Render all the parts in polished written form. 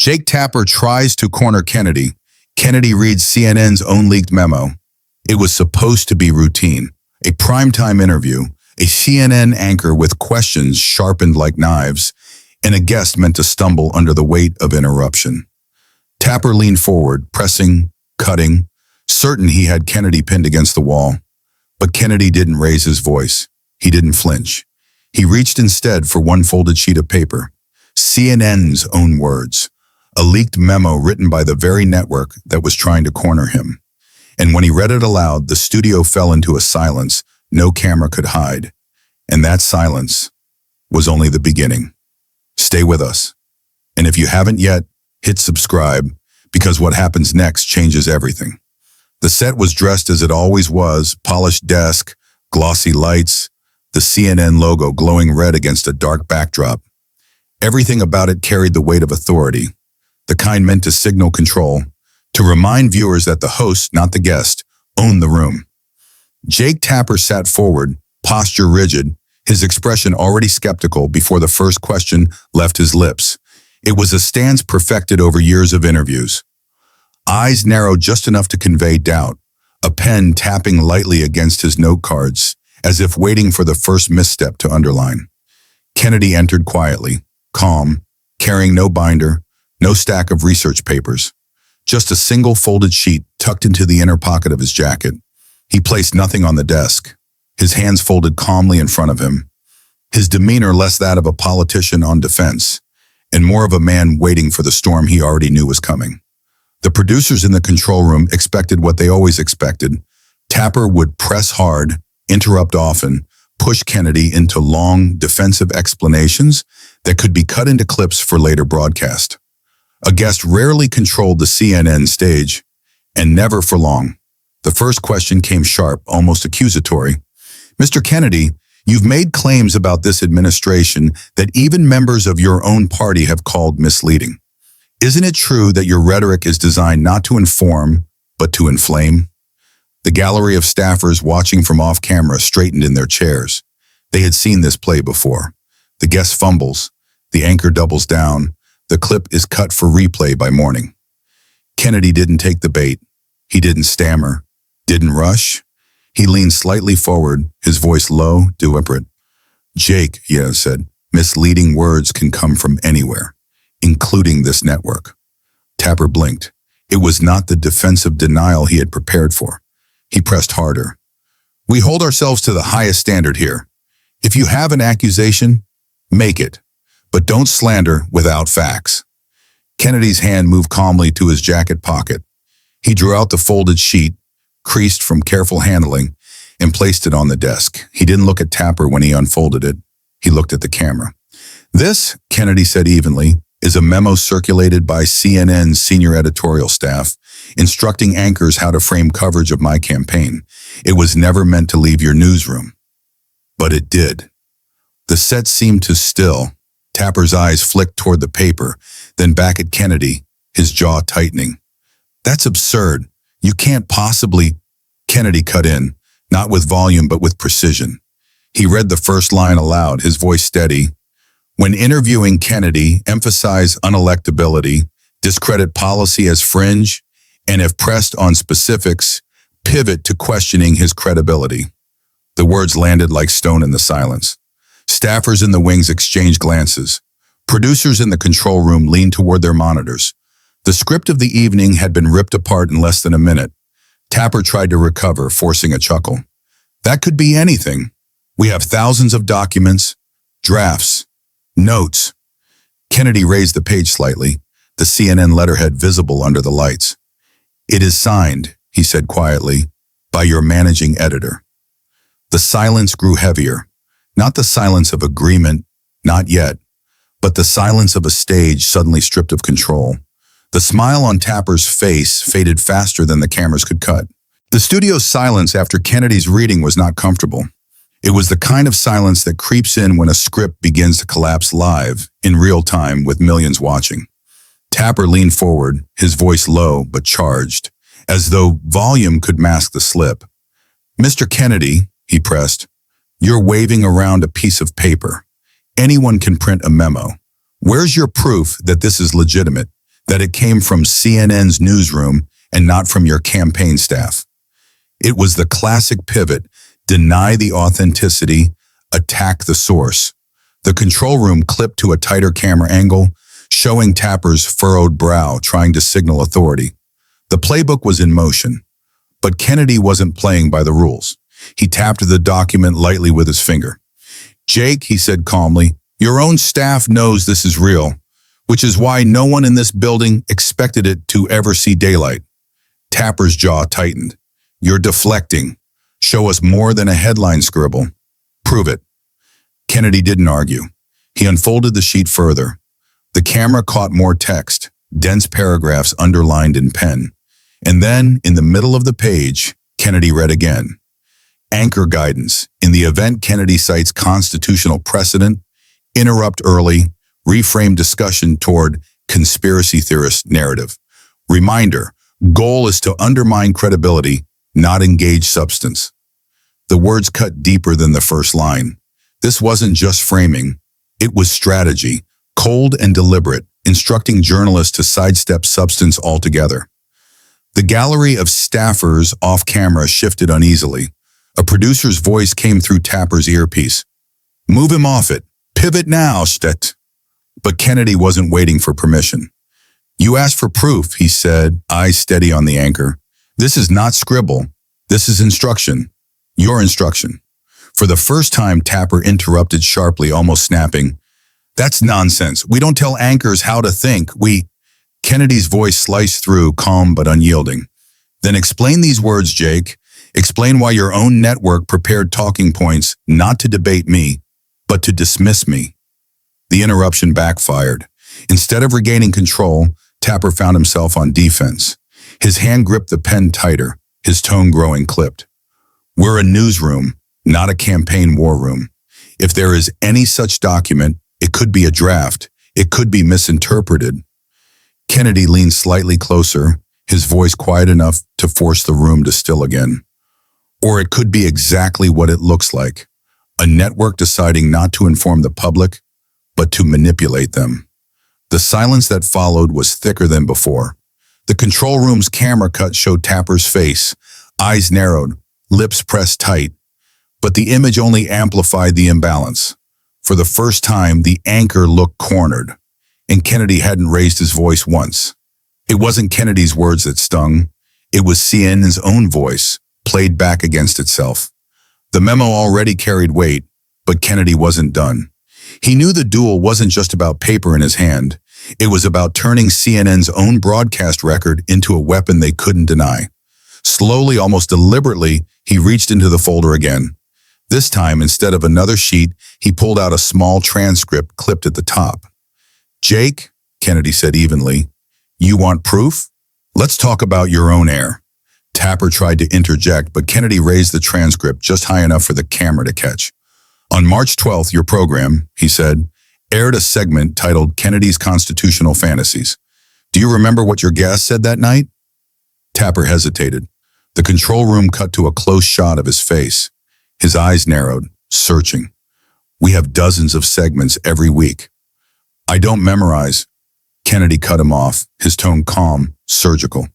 Jake Tapper tries to corner Kennedy. Kennedy reads CNN's own leaked memo. It was supposed to be routine, a primetime interview, a CNN anchor with questions sharpened like knives, and a guest meant to stumble under the weight of interruption. Tapper leaned forward, pressing, cutting, certain he had Kennedy pinned against the wall. But Kennedy didn't raise his voice. He didn't flinch. He reached instead for one folded sheet of paper. CNN's own words. A leaked memo written by the very network that was trying to corner him. And when he read it aloud, the studio fell into a silence no camera could hide. And that silence was only the beginning. Stay with us. And if you haven't yet, hit subscribe, because what happens next changes everything. The set was dressed as it always was, polished desk, glossy lights, the CNN logo glowing red against a dark backdrop. Everything about it carried the weight of authority, the kind meant to signal control, to remind viewers that the host, not the guest, owned the room. Jake Tapper sat forward, posture rigid, his expression already skeptical before the first question left his lips. It was a stance perfected over years of interviews. Eyes narrowed just enough to convey doubt, a pen tapping lightly against his note cards, as if waiting for the first misstep to underline. Kennedy entered quietly, calm, carrying no binder, no stack of research papers. Just a single folded sheet tucked into the inner pocket of his jacket. He placed nothing on the desk, his hands folded calmly in front of him, his demeanor less that of a politician on defense, and more of a man waiting for the storm he already knew was coming. The producers in the control room expected what they always expected. Tapper would press hard, interrupt often, push Kennedy into long, defensive explanations that could be cut into clips for later broadcast. A guest rarely controlled the CNN stage, and never for long. The first question came sharp, almost accusatory. Mr. Kennedy, you've made claims about this administration that even members of your own party have called misleading. Isn't it true that your rhetoric is designed not to inform, but to inflame? The gallery of staffers watching from off-camera straightened in their chairs. They had seen this play before. The guest fumbles. The anchor doubles down. The clip is cut for replay by morning. Kennedy didn't take the bait. He didn't stammer. Didn't rush. He leaned slightly forward, his voice low, deliberate. Jake, he said, misleading words can come from anywhere, including this network. Tapper blinked. It was not the defensive denial he had prepared for. He pressed harder. We hold ourselves to the highest standard here. If you have an accusation, make it, but don't slander without facts. Kennedy's hand moved calmly to his jacket pocket. He drew out the folded sheet, creased from careful handling, and placed it on the desk. He didn't look at Tapper when he unfolded it. He looked at the camera. This, Kennedy said evenly, is a memo circulated by CNN's senior editorial staff, instructing anchors how to frame coverage of my campaign. It was never meant to leave your newsroom. But it did. The set seemed to still. Tapper's eyes flicked toward the paper, then back at Kennedy, his jaw tightening. That's absurd. You can't possibly... Kennedy cut in, not with volume but with precision. He read the first line aloud, his voice steady. When interviewing Kennedy, emphasize unelectability, discredit policy as fringe, and if pressed on specifics, pivot to questioning his credibility. The words landed like stone in the silence. Staffers in the wings exchanged glances. Producers in the control room leaned toward their monitors. The script of the evening had been ripped apart in less than a minute. Tapper tried to recover, forcing a chuckle. That could be anything. We have thousands of documents, drafts, notes. Kennedy raised the page slightly, the CNN letterhead visible under the lights. It is signed, he said quietly, by your managing editor. The silence grew heavier. Not the silence of agreement, not yet, but the silence of a stage suddenly stripped of control. The smile on Tapper's face faded faster than the cameras could cut. The studio's silence after Kennedy's reading was not comfortable. It was the kind of silence that creeps in when a script begins to collapse live, in real time, with millions watching. Tapper leaned forward, his voice low but charged, as though volume could mask the slip. Mr. Kennedy, he pressed, you're waving around a piece of paper. Anyone can print a memo. Where's your proof that this is legitimate? that it came from CNN's newsroom and not from your campaign staff. It was the classic pivot: deny the authenticity, attack the source. The control room clipped to a tighter camera angle, showing Tapper's furrowed brow trying to signal authority. The playbook was in motion, but Kennedy wasn't playing by the rules. He tapped the document lightly with his finger. "Jake," he said calmly, "your own staff knows this is real, which is why no one in this building expected it to ever see daylight." Tapper's jaw tightened. "You're deflecting. Show us more than a headline scribble. Prove it." Kennedy didn't argue. He unfolded the sheet further. The camera caught more text, dense paragraphs underlined in pen. And then, in the middle of the page, Kennedy read again. "Anchor guidance. In the event Kennedy cites constitutional precedent, interrupt early, reframe discussion toward conspiracy theorist narrative. Reminder, goal is to undermine credibility, not engage substance." The words cut deeper than the first line. This wasn't just framing. It was strategy, cold and deliberate, instructing journalists to sidestep substance altogether. The gallery of staffers off camera shifted uneasily. A producer's voice came through Tapper's earpiece. "Move him off it. Pivot now, Stett." But Kennedy wasn't waiting for permission. "You asked for proof," he said, eyes steady on the anchor. "This is not scribble. This is instruction. Your instruction." For the first time, Tapper interrupted sharply, almost snapping. "That's nonsense. We don't tell anchors how to think. Kennedy's voice sliced through, calm but unyielding. "Then explain these words, Jake. Explain why your own network prepared talking points not to debate me, but to dismiss me." The interruption backfired. Instead of regaining control, Tapper found himself on defense. His hand gripped the pen tighter, his tone growing clipped. "We're a newsroom, not a campaign war room. If there is any such document, it could be a draft. It could be misinterpreted." Kennedy leaned slightly closer, his voice quiet enough to force the room to still again. "Or it could be exactly what it looks like. A network deciding not to inform the public, but to manipulate them." The silence that followed was thicker than before. The control room's camera cut showed Tapper's face, eyes narrowed, lips pressed tight. But the image only amplified the imbalance. For the first time, the anchor looked cornered, and Kennedy hadn't raised his voice once. It wasn't Kennedy's words that stung. It was CNN's own voice, played back against itself. The memo already carried weight, but Kennedy wasn't done. He knew the duel wasn't just about paper in his hand. It was about turning CNN's own broadcast record into a weapon they couldn't deny. Slowly, almost deliberately, he reached into the folder again. This time, instead of another sheet, he pulled out a small transcript clipped at the top. "Jake," Kennedy said evenly, "you want proof? Let's talk about your own air." Tapper tried to interject, but Kennedy raised the transcript just high enough for the camera to catch. "On March 12th, your program," he said, "aired a segment titled Kennedy's Constitutional Fantasies. Do you remember what your guest said that night?" Tapper hesitated. The control room cut to a close shot of his face. His eyes narrowed, searching. "We have dozens of segments every week." "I don't memorize." Kennedy cut him off, his tone calm, surgical.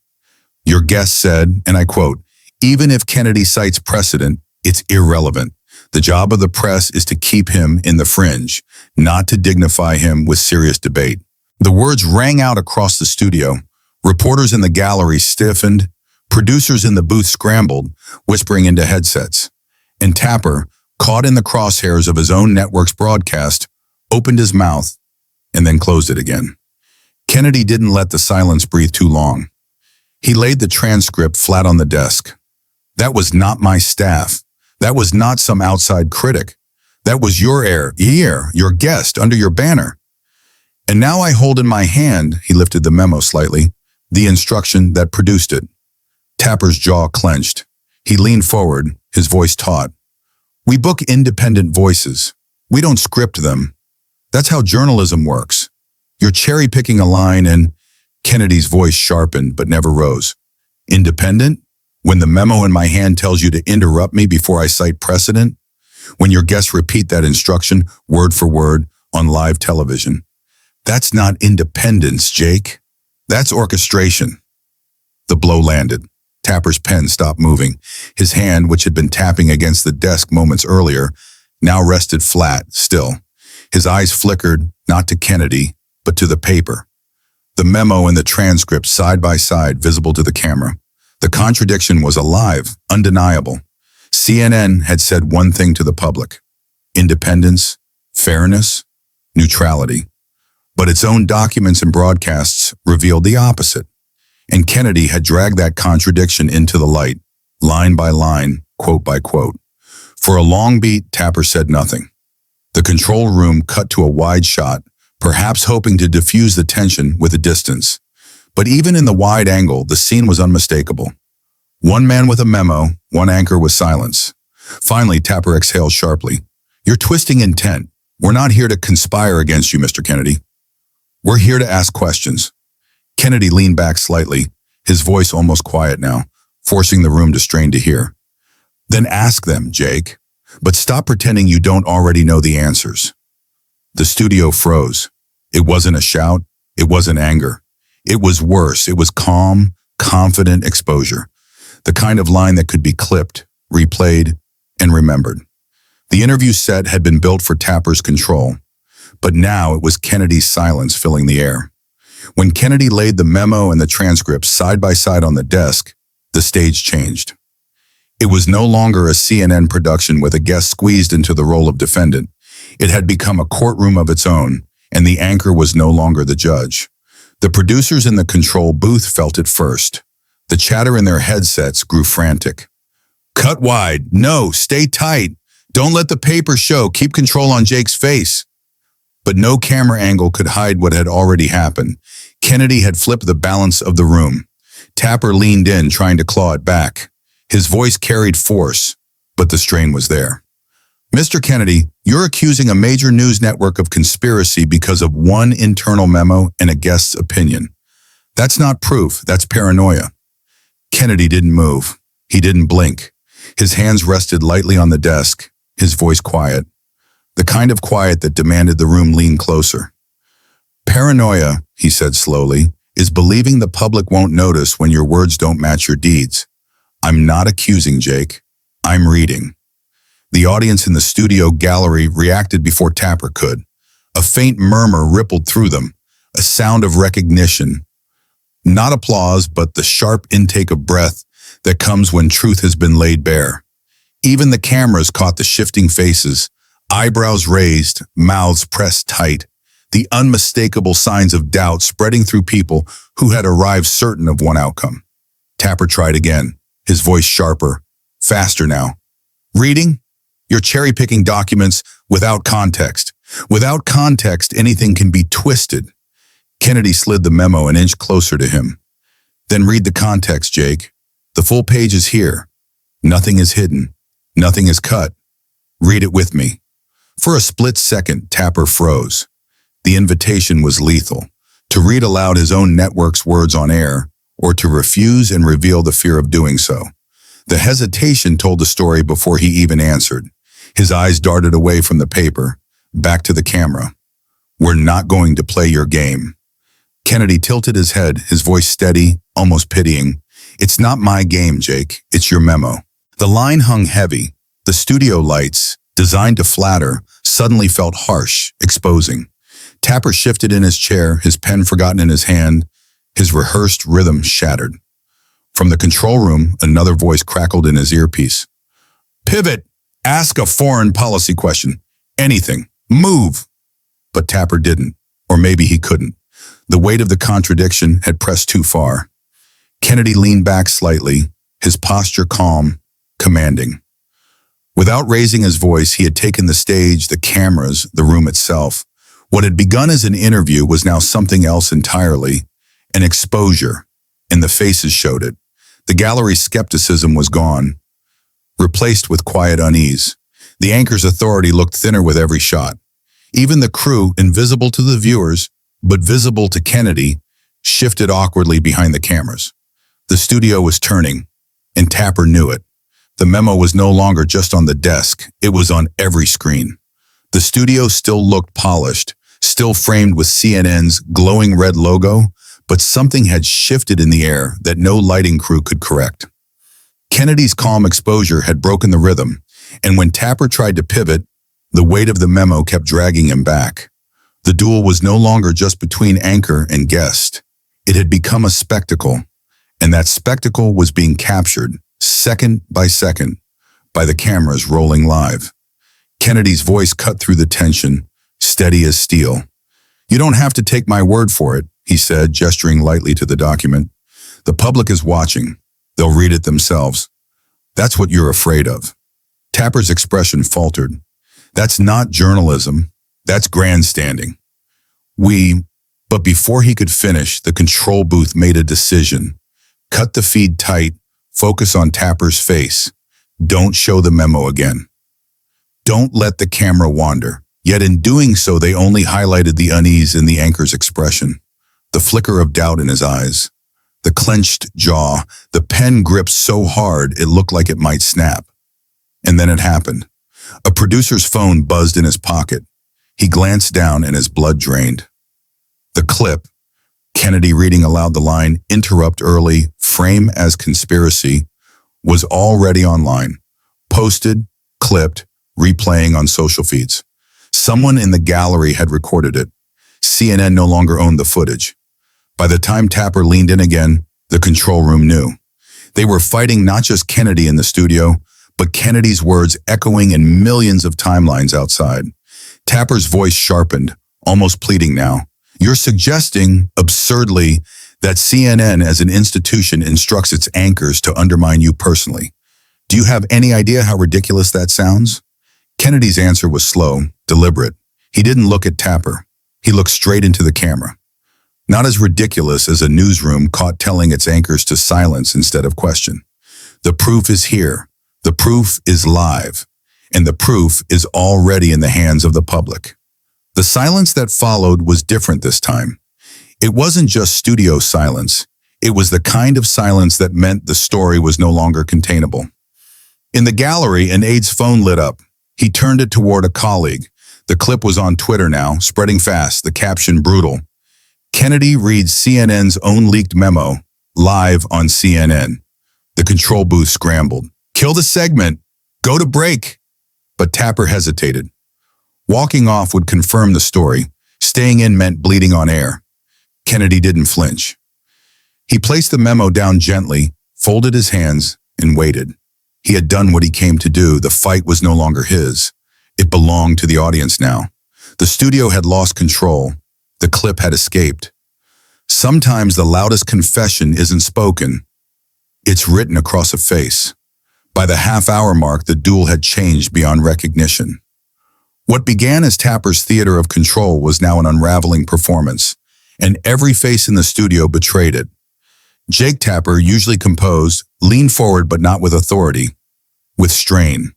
"Your guest said, and I quote, 'Even if Kennedy cites precedent, it's irrelevant. The job of the press is to keep him in the fringe, not to dignify him with serious debate.'" The words rang out across the studio. Reporters in the gallery stiffened. Producers in the booth scrambled, whispering into headsets. And Tapper, caught in the crosshairs of his own network's broadcast, opened his mouth and then closed it again. Kennedy didn't let the silence breathe too long. He laid the transcript flat on the desk. "That was not my staff. That was not some outside critic. That was your ear, your guest, under your banner. And now I hold in my hand," he lifted the memo slightly, "the instruction that produced it." Tapper's jaw clenched. He leaned forward, his voice taut. "We book independent voices. We don't script them. That's how journalism works. You're cherry-picking a line and—" Kennedy's voice sharpened but never rose. "Independent? When the memo in my hand tells you to interrupt me before I cite precedent? When your guests repeat that instruction word for word on live television? That's not independence, Jake." That's orchestration. The blow landed. Tapper's pen stopped moving. His hand, which had been tapping against the desk moments earlier, now rested flat, still. His eyes flickered, not to Kennedy, but to the paper. The memo and the transcript side by side, visible to the camera. The contradiction was alive, undeniable. CNN had said one thing to the public: independence, fairness, neutrality. But its own documents and broadcasts revealed the opposite. And Kennedy had dragged that contradiction into the light, line by line, quote by quote. For a long beat, Tapper said nothing. The control room cut to a wide shot, perhaps hoping to diffuse the tension with a distance. But even in the wide angle, the scene was unmistakable. One man with a memo, one anchor with silence. Finally, Tapper exhaled sharply. You're twisting intent. We're not here to conspire against you, Mr. Kennedy. We're here to ask questions. Kennedy leaned back slightly, his voice almost quiet now, forcing the room to strain to hear. Then ask them, Jake. But stop pretending you don't already know the answers. The studio froze. It wasn't a shout. It wasn't anger. It was worse. It was calm, confident exposure. The kind of line that could be clipped, replayed, and remembered. The interview set had been built for Tapper's control, but now it was Kennedy's silence filling the air. When Kennedy laid the memo and the transcript side by side on the desk, the stage changed. It was no longer a CNN production with a guest squeezed into the role of defendant. It had become a courtroom of its own, and the anchor was no longer the judge. The producers in the control booth felt it first. The chatter in their headsets grew frantic. Cut wide. No, stay tight. Don't let the paper show. Keep control on Jake's face. But no camera angle could hide what had already happened. Kennedy had flipped the balance of the room. Tapper leaned in, trying to claw it back. His voice carried force, but the strain was there. Mr. Kennedy, you're accusing a major news network of conspiracy because of one internal memo and a guest's opinion. That's not proof, that's paranoia. Kennedy didn't move. He didn't blink. His hands rested lightly on the desk, his voice quiet. The kind of quiet that demanded the room lean closer. Paranoia, he said slowly, is believing the public won't notice when your words don't match your deeds. I'm not accusing, Jake. I'm reading. The audience in the studio gallery reacted before Tapper could. A faint murmur rippled through them, a sound of recognition. Not applause, but the sharp intake of breath that comes when truth has been laid bare. Even the cameras caught the shifting faces, eyebrows raised, mouths pressed tight, the unmistakable signs of doubt spreading through people who had arrived certain of one outcome. Tapper tried again, his voice sharper, faster now. Reading? You're cherry-picking documents without context. Without context, anything can be twisted. Kennedy slid the memo an inch closer to him. Then read the context, Jake. The full page is here. Nothing is hidden. Nothing is cut. Read it with me. For a split second, Tapper froze. The invitation was lethal. To read aloud his own network's words on air, or to refuse and reveal the fear of doing so. The hesitation told the story before he even answered. His eyes darted away from the paper, back to the camera. We're not going to play your game. Kennedy tilted his head, his voice steady, almost pitying. It's not my game, Jake. It's your memo. The line hung heavy. The studio lights, designed to flatter, suddenly felt harsh, exposing. Tapper shifted in his chair, his pen forgotten in his hand, his rehearsed rhythm shattered. From the control room, another voice crackled in his earpiece. Pivot! Ask a foreign policy question. Anything. Move! But Tapper didn't, or maybe he couldn't. The weight of the contradiction had pressed too far. Kennedy leaned back slightly, his posture calm, commanding. Without raising his voice, he had taken the stage, the cameras, the room itself. What had begun as an interview was now something else entirely, an exposure, and the faces showed it. The gallery's skepticism was gone, replaced with quiet unease. The anchor's authority looked thinner with every shot. Even the crew, invisible to the viewers, but visible to Kennedy, shifted awkwardly behind the cameras. The studio was turning, and Tapper knew it. The memo was no longer just on the desk, it was on every screen. The studio still looked polished, still framed with CNN's glowing red logo, but something had shifted in the air that no lighting crew could correct. Kennedy's calm exposure had broken the rhythm, and when Tapper tried to pivot, the weight of the memo kept dragging him back. The duel was no longer just between anchor and guest. It had become a spectacle, and that spectacle was being captured, second by second, by the cameras rolling live. Kennedy's voice cut through the tension, steady as steel. "You don't have to take my word for it," he said, gesturing lightly to the document. "The public is watching. They'll read it themselves. That's what you're afraid of." Tapper's expression faltered. "That's not journalism. That's grandstanding." But before he could finish, the control booth made a decision. Cut the feed tight, focus on Tapper's face. Don't show the memo again. Don't let the camera wander. Yet in doing so, they only highlighted the unease in the anchor's expression, the flicker of doubt in his eyes, the clenched jaw, the pen gripped so hard it looked like it might snap. And then it happened. A producer's phone buzzed in his pocket. He glanced down and his blood drained. The clip, Kennedy reading aloud the line, "Interrupt early, frame as conspiracy," was already online, posted, clipped, replaying on social feeds. Someone in the gallery had recorded it. CNN no longer owned the footage. By the time Tapper leaned in again, the control room knew. They were fighting not just Kennedy in the studio, but Kennedy's words echoing in millions of timelines outside. Tapper's voice sharpened, almost pleading now. "You're suggesting, absurdly, that CNN as an institution instructs its anchors to undermine you personally. Do you have any idea how ridiculous that sounds?" Kennedy's answer was slow, deliberate. He didn't look at Tapper. He looked straight into the camera. "Not as ridiculous as a newsroom caught telling its anchors to silence instead of question. The proof is here. The proof is live. And the proof is already in the hands of the public." The silence that followed was different this time. It wasn't just studio silence. It was the kind of silence that meant the story was no longer containable. In the gallery, an aide's phone lit up. He turned it toward a colleague. The clip was on Twitter now, spreading fast, the caption brutal. "Kennedy reads CNN's own leaked memo, live on CNN." The control booth scrambled. "Kill the segment! Go to break!" But Tapper hesitated. Walking off would confirm the story. Staying in meant bleeding on air. Kennedy didn't flinch. He placed the memo down gently, folded his hands, and waited. He had done what he came to do. The fight was no longer his. It belonged to the audience now. The studio had lost control. The clip had escaped. Sometimes the loudest confession isn't spoken. It's written across a face. By the half-hour mark, the duel had changed beyond recognition. What began as Tapper's theater of control was now an unraveling performance, and every face in the studio betrayed it. Jake Tapper, usually composed, leaned forward but not with authority, with strain.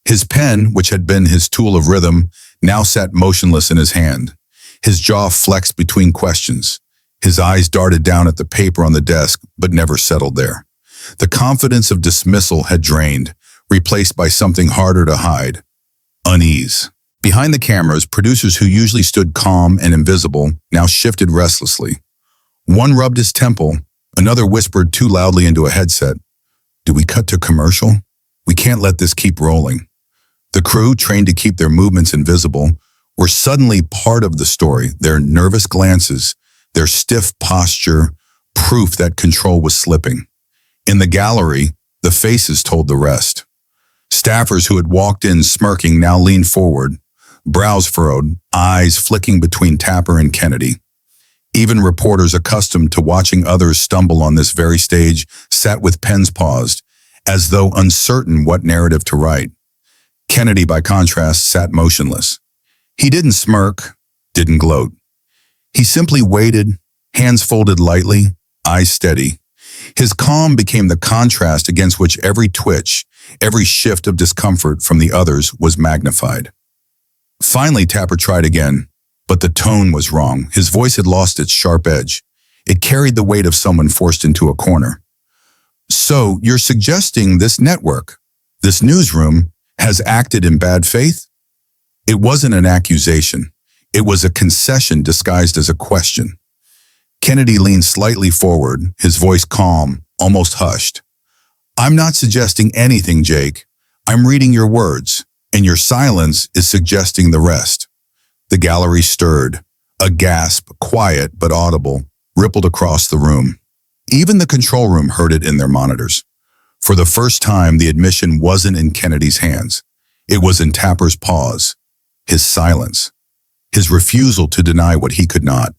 His pen, which had been his tool of rhythm, now sat motionless in his hand. His jaw flexed between questions. His eyes darted down at the paper on the desk, but never settled there. The confidence of dismissal had drained, replaced by something harder to hide: unease. Behind the cameras, producers who usually stood calm and invisible now shifted restlessly. One rubbed his temple, another whispered too loudly into a headset, "Do we cut to commercial? We can't let this keep rolling." The crew, trained to keep their movements invisible, were suddenly part of the story, their nervous glances, their stiff posture, proof that control was slipping. In the gallery, the faces told the rest. Staffers who had walked in smirking now leaned forward, brows furrowed, eyes flicking between Tapper and Kennedy. Even reporters accustomed to watching others stumble on this very stage sat with pens paused, as though uncertain what narrative to write. Kennedy, by contrast, sat motionless. He didn't smirk, didn't gloat. He simply waited, hands folded lightly, eyes steady. His calm became the contrast against which every twitch, every shift of discomfort from the others was magnified. Finally, Tapper tried again, but the tone was wrong. His voice had lost its sharp edge. It carried the weight of someone forced into a corner. "So, you're suggesting this network, this newsroom, has acted in bad faith?" It wasn't an accusation. It was a concession disguised as a question. Kennedy leaned slightly forward, his voice calm, almost hushed. I'm not suggesting anything, Jake. I'm reading your words, and your silence is suggesting the rest. The gallery stirred. A gasp, quiet but audible, rippled across the room. Even the control room heard it in their monitors. For the first time, the admission wasn't in Kennedy's hands. It was in Tapper's pause, his silence, his refusal to deny what he could not.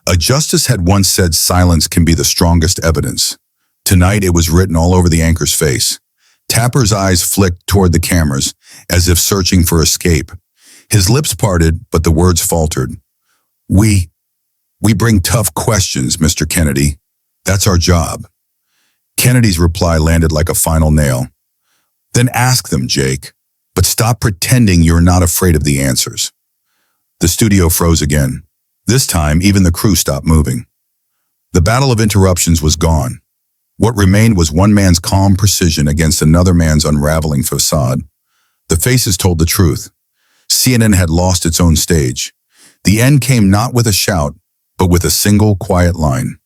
A justice had once said silence can be the strongest evidence. Tonight it was written all over the anchor's face. Tapper's eyes flicked toward the cameras, as if searching for escape. His lips parted, but the words faltered. We bring tough questions, Mr. Kennedy. That's our job. Kennedy's reply landed like a final nail. Then ask them, Jake, but stop pretending you're not afraid of the answers. The studio froze again. This time, even the crew stopped moving. The battle of interruptions was gone. What remained was one man's calm precision against another man's unraveling facade. The faces told the truth. CNN had lost its own stage. The end came not with a shout, but with a single quiet line.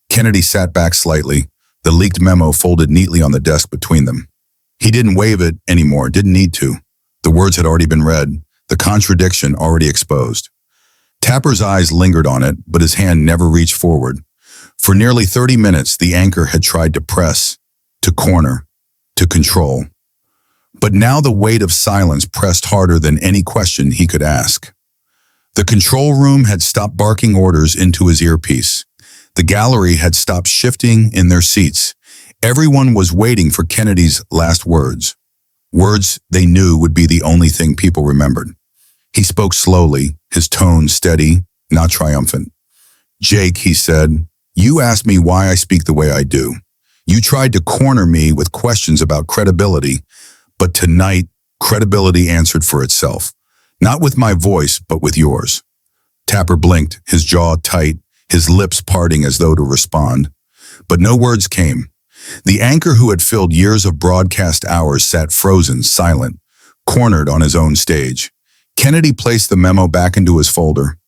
Kennedy sat back slightly, the leaked memo folded neatly on the desk between them. He didn't wave it anymore, didn't need to. The words had already been read, the contradiction already exposed. Tapper's eyes lingered on it, but his hand never reached forward. For nearly 30 minutes, the anchor had tried to press, to corner, to control. But now the weight of silence pressed harder than any question he could ask. The control room had stopped barking orders into his earpiece. The gallery had stopped shifting in their seats. Everyone was waiting for Kennedy's last words. Words they knew would be the only thing people remembered. He spoke slowly, his tone steady, not triumphant. Jake, he said, you asked me why I speak the way I do. You tried to corner me with questions about credibility, but tonight, credibility answered for itself. Not with my voice, but with yours. Tapper blinked, his jaw tight, his lips parting as though to respond. But no words came. The anchor who had filled years of broadcast hours sat frozen, silent, cornered on his own stage. Kennedy placed the memo back into his folder,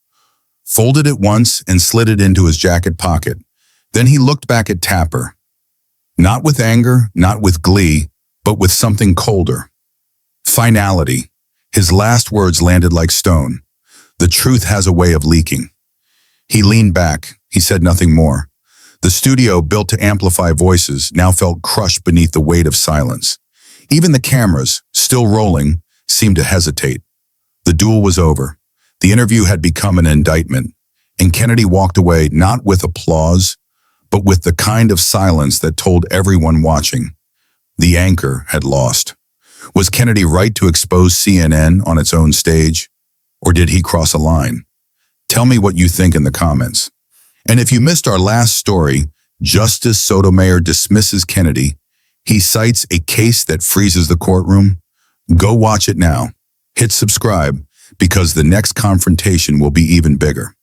folded it once and slid it into his jacket pocket. Then he looked back at Tapper. Not with anger, not with glee, but with something colder. Finality. His last words landed like stone. The truth has a way of leaking. He leaned back. He said nothing more. The studio, built to amplify voices, now felt crushed beneath the weight of silence. Even the cameras, still rolling, seemed to hesitate. The duel was over. The interview had become an indictment, and Kennedy walked away not with applause, but with the kind of silence that told everyone watching. The anchor had lost. Was Kennedy right to expose CNN on its own stage? Or did he cross a line? Tell me what you think in the comments. And if you missed our last story, Justice Sotomayor dismisses Kennedy. He cites a case that freezes the courtroom. Go watch it now. Hit subscribe, because the next confrontation will be even bigger.